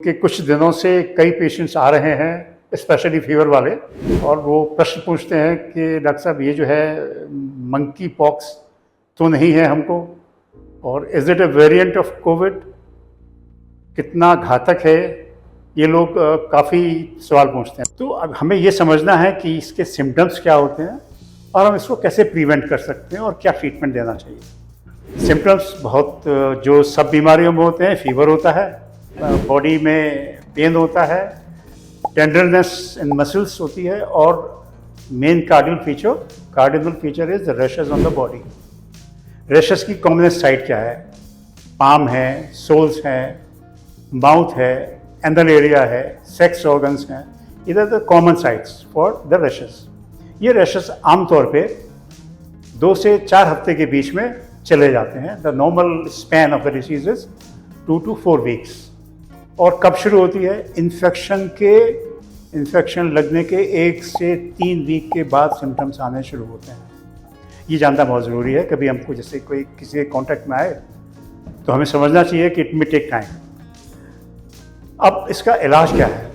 कि कुछ दिनों से कई पेशेंट्स आ रहे हैं स्पेशली फीवर वाले, और वो प्रश्न पूछते हैं कि डॉक्टर साहब ये जो है मंकी पॉक्स तो नहीं है हमको, और is it a variant of Covid, कितना घातक है। ये लोग काफ़ी सवाल पूछते हैं। तो अब हमें ये समझना है कि इसके सिम्टम्स क्या होते हैं और हम इसको कैसे प्रिवेंट कर सकते हैं और क्या ट्रीटमेंट देना चाहिए। सिम्टम्स बहुत जो सब बीमारियों में होते हैं, फीवर होता है, बॉडी में पेन होता है, टेंडरनेस इन मसल्स होती है, और main cardinal feature is rashes on the body. Rashes की कॉमनेस्ट साइट क्या है? पाम है, सोल्स हैं, माउथ है, एंडल एरिया है, सेक्स ऑर्गन्स हैं। इधर the common sites for the rashes. ये रैशेस आमतौर पे 2 से 4 हफ्ते के बीच में चले जाते हैं। The normal span of the disease is 2 to 4 weeks. और कब शुरू होती है? इन्फेक्शन लगने के 1 से 3 वीक के बाद सिम्टम्स आने शुरू होते हैं। ये जानना बहुत ज़रूरी है। कभी हमको जैसे कोई किसी के कॉन्टैक्ट में आए तो हमें समझना चाहिए कि इट मे टेक टाइम। अब इसका इलाज क्या है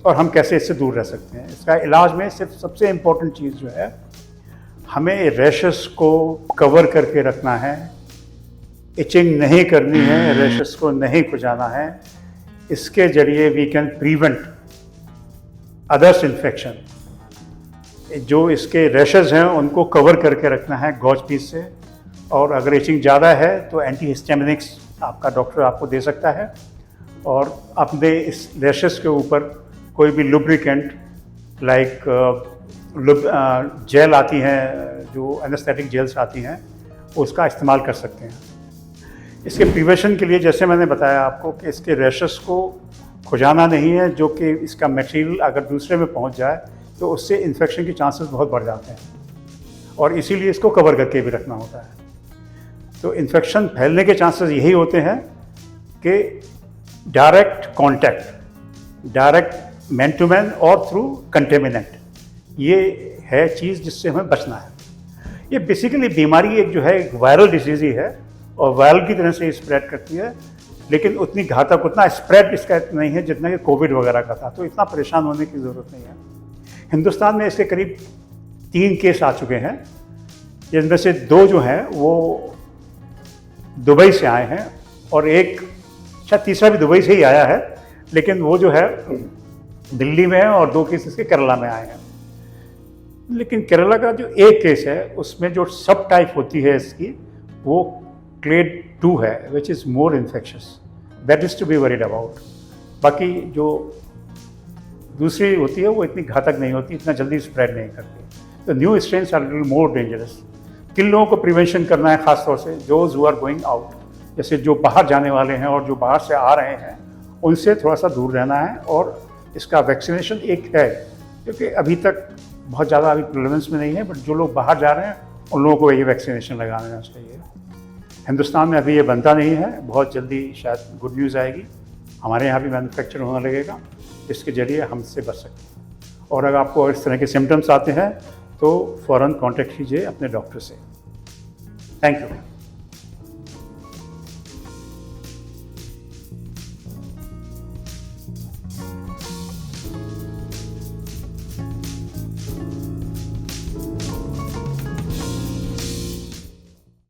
और हम कैसे इससे दूर रह सकते हैं? इसका इलाज में सिर्फ सबसे इम्पोर्टेंट चीज़ जो है, हमें रैशेस को कवर करके रखना है, इचिंग नहीं करनी है, रैशेस को नहीं खुजाना है। इसके जरिए we can prevent others infection. जो इसके रैशेस हैं उनको कवर करके रखना है गॉज पीस से, और अगर इचिंग ज़्यादा है तो एंटीहिस्टामिनिक्स आपका डॉक्टर आपको दे सकता है। और अपने इस रैशेस के ऊपर कोई भी लुब्रिकेंट लाइक जेल आती हैं, जो एनेस्थेटिक जेल्स आती हैं, उसका इस्तेमाल कर सकते हैं। इसके प्रिवेंशन के लिए जैसे मैंने बताया आपको कि इसके रैशेस को खुजाना नहीं है, जो कि इसका मटेरियल अगर दूसरे में पहुंच जाए तो उससे इन्फेक्शन के चांसेस बहुत बढ़ जाते हैं, और इसीलिए इसको कवर करके भी रखना होता है। तो इन्फेक्शन फैलने के चांसेस यही होते हैं कि direct contact, direct man to man और थ्रू कंटेमिनेंट, ये है चीज़ जिससे हमें बचना है। ये बेसिकली बीमारी एक जो है एक वायरल डिजीज़ ही है, और वायरल की तरह से स्प्रेड करती है, लेकिन उतनी घातक, उतना स्प्रेड इसका नहीं है जितना कि कोविड वगैरह का था। तो इतना परेशान होने की ज़रूरत नहीं है। हिंदुस्तान में इसके करीब 3 केस आ चुके हैं, जिनमें से 2 जो हैं वो दुबई से आए हैं, और एक शायद तीसरा भी दुबई से ही आया है, लेकिन वो जो है दिल्ली में है, और 2 केस इसके केरला में आए हैं। लेकिन केरला का जो एक केस है उसमें जो सब टाइप होती है इसकी, वो क्लेड 2 है, which is more infectious. That is to be worried about. बाकी जो दूसरी होती है वो इतनी घातक नहीं होती, इतना जल्दी स्प्रेड नहीं करती। तो new strains are little more dangerous. किन लोगों को प्रिवेंशन करना है? ख़ास तौर से those who are going out, जैसे जो बाहर जाने वाले हैं और जो बाहर से आ रहे हैं, उनसे थोड़ा सा दूर रहना है। और इसका वैक्सीनेशन एक है, क्योंकि अभी तक बहुत ज़्यादा अभी प्रेवलेंस में नहीं है, बट जो लोग बाहर जा रहे हैं उन लोगों को यही वैक्सीनेशन लगा लेना चाहिए। हिंदुस्तान में अभी ये बनता नहीं है, बहुत जल्दी शायद गुड न्यूज़ आएगी। हमारे यहाँ भी मैन्युफैक्चर होने लगेगा, इसके ज़रिए हम इससे बच सकते हैं। और अगर आपको इस तरह के सिम्टम्स आते हैं तो फ़ौरन कॉन्टैक्ट कीजिए अपने डॉक्टर से। Thank you.